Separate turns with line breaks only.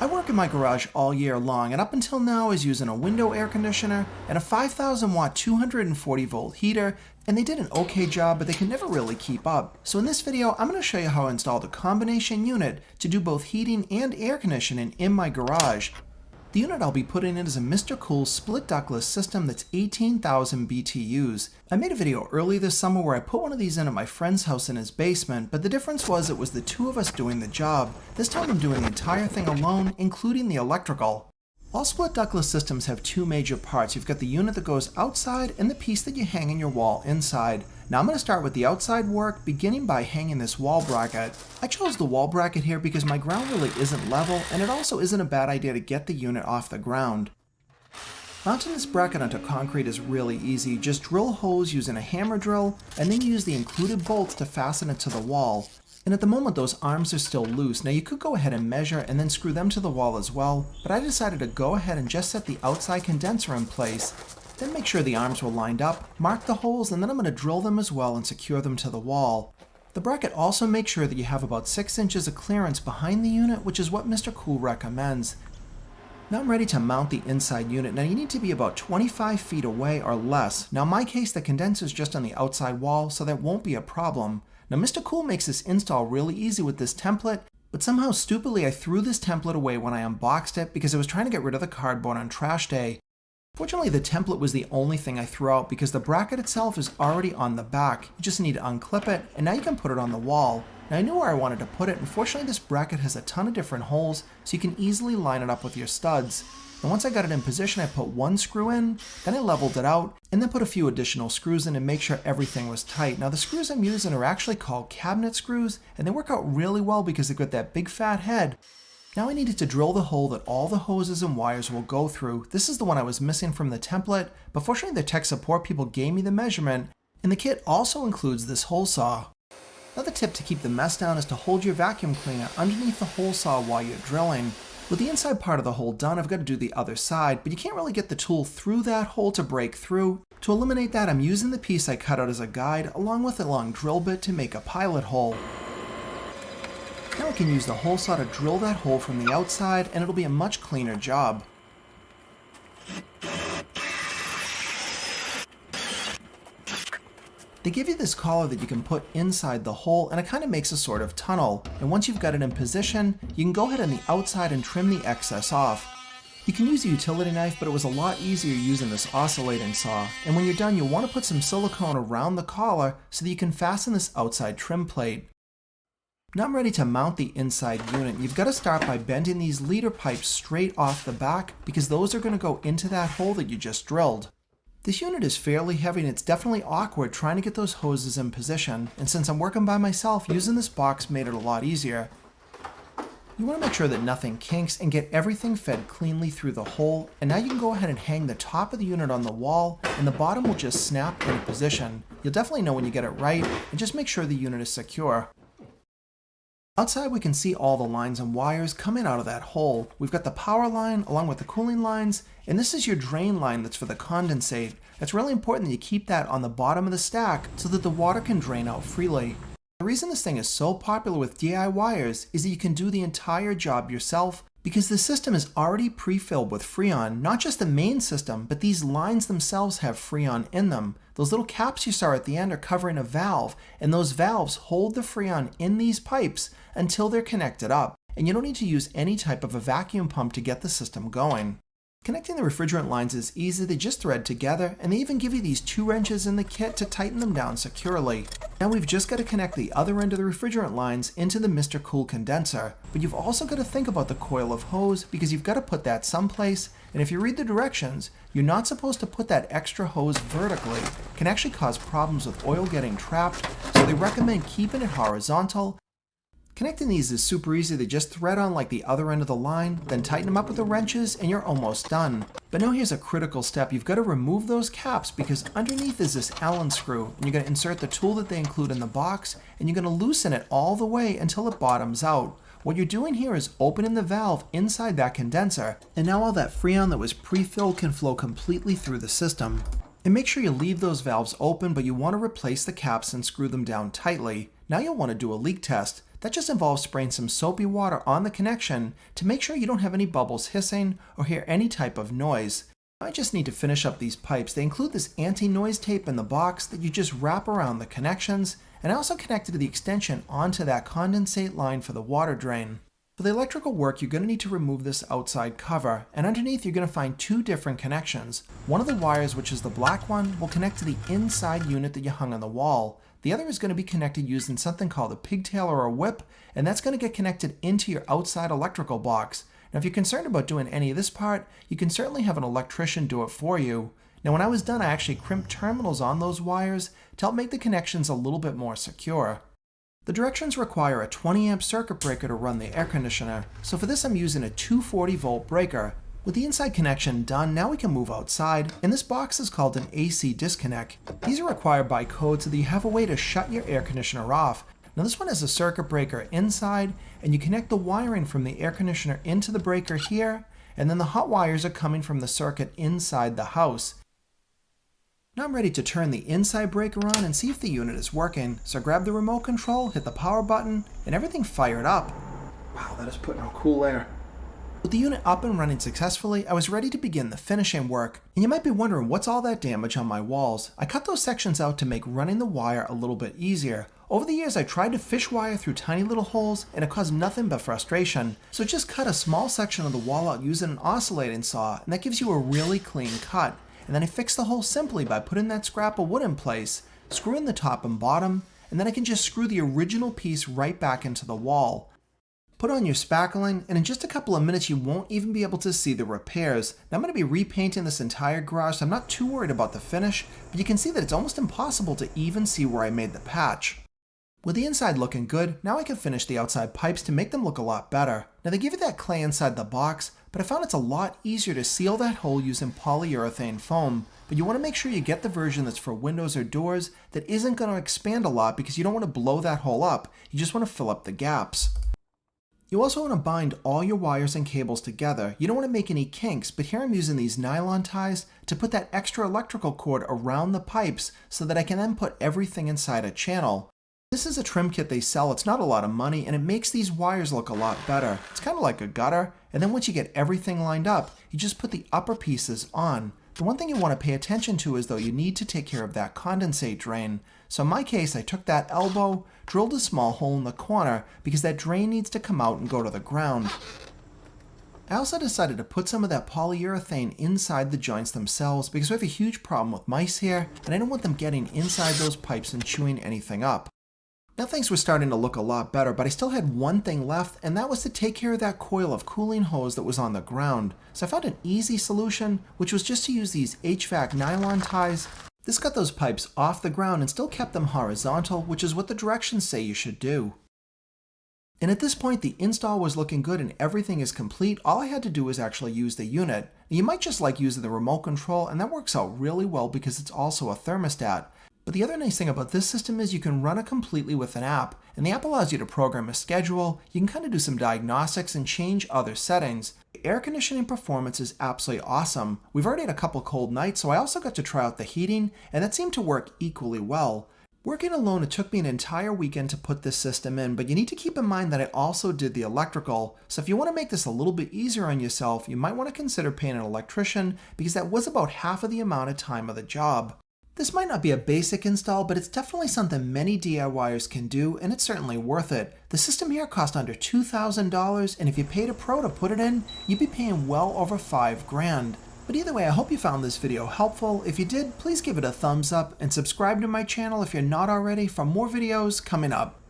I work in my garage all year long, and up until now I was using a window air conditioner and a 5,000 watt 240 volt heater, and they did an okay job, but they could never really keep up. So in this video, I'm going to show you how I installed a combination unit to do both heating and air conditioning in my garage. The unit I'll be putting in is a Mrcool split ductless system that's 18,000 BTUs. I made a video early this summer where I put one of these in at my friend's house in his basement, but the difference was it was the two of us doing the job. This time I'm doing the entire thing alone, including the electrical. All split ductless systems have two major parts. You've got the unit that goes outside and the piece that you hang in your wall inside. Now I'm going to start with the outside work, beginning by hanging this wall bracket. I chose the wall bracket here because my ground really isn't level, and it also isn't a bad idea to get the unit off the ground. Mounting this bracket onto concrete is really easy. Just drill a hose using a hammer drill, and then use the included bolts to fasten it to the wall. And at the moment those arms are still loose. Now you could go ahead and measure and then screw them to the wall as well, but I decided to go ahead and just set the outside condenser in place. Then make sure the arms were lined up, mark the holes, and then I'm going to drill them as well and secure them to the wall. The bracket also makes sure that you have about 6 inches of clearance behind the unit, which is what Mrcool recommends. Now I'm ready to mount the inside unit. Now you need to be about 25 feet away or less. Now in my case the condenser is just on the outside wall, so that won't be a problem. Now Mrcool makes this install really easy with this template, but somehow stupidly I threw this template away when I unboxed it because I was trying to get rid of the cardboard on trash day. Fortunately, the template was the only thing I threw out because the bracket itself is already on the back. You just need to unclip it, and now you can put it on the wall. Now I knew where I wanted to put it, and fortunately this bracket has a ton of different holes, so you can easily line it up with your studs. And once I got it in position, I put one screw in, then I leveled it out, and then put a few additional screws in to make sure everything was tight. Now the screws I'm using are actually called cabinet screws, and they work out really well because they've got that big fat head. Now I needed to drill the hole that all the hoses and wires will go through. This is the one I was missing from the template, but fortunately the tech support people gave me the measurement, and the kit also includes this hole saw. Another tip to keep the mess down is to hold your vacuum cleaner underneath the hole saw while you're drilling. With the inside part of the hole done, I've got to do the other side, but you can't really get the tool through that hole to break through. To eliminate that, I'm using the piece I cut out as a guide, along with a long drill bit to make a pilot hole. Now I can use the hole saw to drill that hole from the outside, and it'll be a much cleaner job. They give you this collar that you can put inside the hole, and it kind of makes a sort of tunnel. And once you've got it in position, you can go ahead on the outside and trim the excess off. You can use a utility knife, but it was a lot easier using this oscillating saw. And when you're done, you'll want to put some silicone around the collar so that you can fasten this outside trim plate. Now I'm ready to mount the inside unit. You've got to start by bending these leader pipes straight off the back because those are going to go into that hole that you just drilled. This unit is fairly heavy and it's definitely awkward trying to get those hoses in position, and since I'm working by myself, using this box made it a lot easier. You want to make sure that nothing kinks and get everything fed cleanly through the hole, and now you can go ahead and hang the top of the unit on the wall and the bottom will just snap into position. You'll definitely know when you get it right, and just make sure the unit is secure. Outside we can see all the lines and wires coming out of that hole. We've got the power line along with the cooling lines, and this is your drain line that's for the condensate. It's really important that you keep that on the bottom of the stack so that the water can drain out freely. The reason this thing is so popular with DIYers is that you can do the entire job yourself because the system is already pre-filled with Freon. Not just the main system, but these lines themselves have Freon in them. Those little caps you saw at the end are covering a valve, and those valves hold the Freon in these pipes until they're connected up. And you don't need to use any type of a vacuum pump to get the system going. Connecting the refrigerant lines is easy. They just thread together, and they even give you these 2 wrenches in the kit to tighten them down securely. Now we've just got to connect the other end of the refrigerant lines into the Mrcool condenser, but you've also got to think about the coil of hose because you've got to put that someplace, and if you read the directions, you're not supposed to put that extra hose vertically. It can actually cause problems with oil getting trapped, so they recommend keeping it horizontal. Connecting these is super easy. They just thread on like the other end of the line, then tighten them up with the wrenches, and you're almost done. But now here's a critical step. You've got to remove those caps because underneath is this Allen screw, and you're going to insert the tool that they include in the box, and you're going to loosen it all the way until it bottoms out. What you're doing here is opening the valve inside that condenser, and now all that Freon that was pre-filled can flow completely through the system. And make sure you leave those valves open, but you want to replace the caps and screw them down tightly. Now you'll want to do a leak test. That just involves spraying some soapy water on the connection to make sure you don't have any bubbles hissing or hear any type of noise. I just need to finish up these pipes. They include this anti-noise tape in the box that you just wrap around the connections, and I also connected the extension onto that condensate line for the water drain. For the electrical work, you're going to need to remove this outside cover, and underneath you're going to find two different connections. One of the wires, which is the black one, will connect to the inside unit that you hung on the wall. The other is going to be connected using something called a pigtail or a whip, and that's going to get connected into your outside electrical box. Now, if you're concerned about doing any of this part, you can certainly have an electrician do it for you. Now, when I was done, I actually crimped terminals on those wires to help make the connections a little bit more secure. The directions require a 20 amp circuit breaker to run the air conditioner, so for this I'm using a 240 volt breaker. With the inside connection done, now we can move outside, and this box is called an AC disconnect. These are required by code so that you have a way to shut your air conditioner off. Now this one has a circuit breaker inside, and you connect the wiring from the air conditioner into the breaker here, and then the hot wires are coming from the circuit inside the house. Now I'm ready to turn the inside breaker on and see if the unit is working. So grab the remote control, hit the power button, and everything fired up. Wow, that is putting out cool air. With the unit up and running successfully, I was ready to begin the finishing work. And you might be wondering, what's all that damage on my walls? I cut those sections out to make running the wire a little bit easier. Over the years, I tried to fish wire through tiny little holes, and it caused nothing but frustration. So just cut a small section of the wall out using an oscillating saw, and that gives you a really clean cut. And then I fixed the hole simply by putting that scrap of wood in place, screwing the top and bottom, and then I can just screw the original piece right back into the wall. Put on your spackling, and in just a couple of minutes you won't even be able to see the repairs. Now I'm going to be repainting this entire garage, so I'm not too worried about the finish, but you can see that it's almost impossible to even see where I made the patch. With the inside looking good, now I can finish the outside pipes to make them look a lot better. Now they give you that clay inside the box, but I found it's a lot easier to seal that hole using polyurethane foam. But you want to make sure you get the version that's for windows or doors that isn't going to expand a lot because you don't want to blow that hole up. You just want to fill up the gaps. You also want to bind all your wires and cables together. You don't want to make any kinks, but here I'm using these nylon ties to put that extra electrical cord around the pipes so that I can then put everything inside a channel. This is a trim kit they sell. It's not a lot of money, and it makes these wires look a lot better. It's kind of like a gutter, and then once you get everything lined up, you just put the upper pieces on. The one thing you want to pay attention to is though you need to take care of that condensate drain. So in my case, I took that elbow, drilled a small hole in the corner because that drain needs to come out and go to the ground. I also decided to put some of that polyurethane inside the joints themselves because we have a huge problem with mice here, and I don't want them getting inside those pipes and chewing anything up. Now things were starting to look a lot better, but I still had one thing left, and that was to take care of that coil of cooling hose that was on the ground. So I found an easy solution, which was just to use these HVAC nylon ties. This got those pipes off the ground and still kept them horizontal, which is what the directions say you should do. And at this point, the install was looking good and everything is complete. All I had to do was actually use the unit. You might just like using the remote control, and that works out really well because it's also a thermostat. But the other nice thing about this system is you can run it completely with an app, and the app allows you to program a schedule. You can kind of do some diagnostics and change other settings. Air conditioning performance is absolutely awesome. We've already had a couple cold nights, so I also got to try out the heating, and that seemed to work equally well. Working alone, it took me an entire weekend to put this system in, but you need to keep in mind that I also did the electrical. So if you want to make this a little bit easier on yourself, you might want to consider paying an electrician because that was about half of the amount of time of the job. This might not be a basic install, but it's definitely something many DIYers can do, and it's certainly worth it. The system here cost under $2,000, and if you paid a pro to put it in, you'd be paying well over $5 grand. But either way, I hope you found this video helpful. If you did, please give it a thumbs up and subscribe to my channel if you're not already for more videos coming up.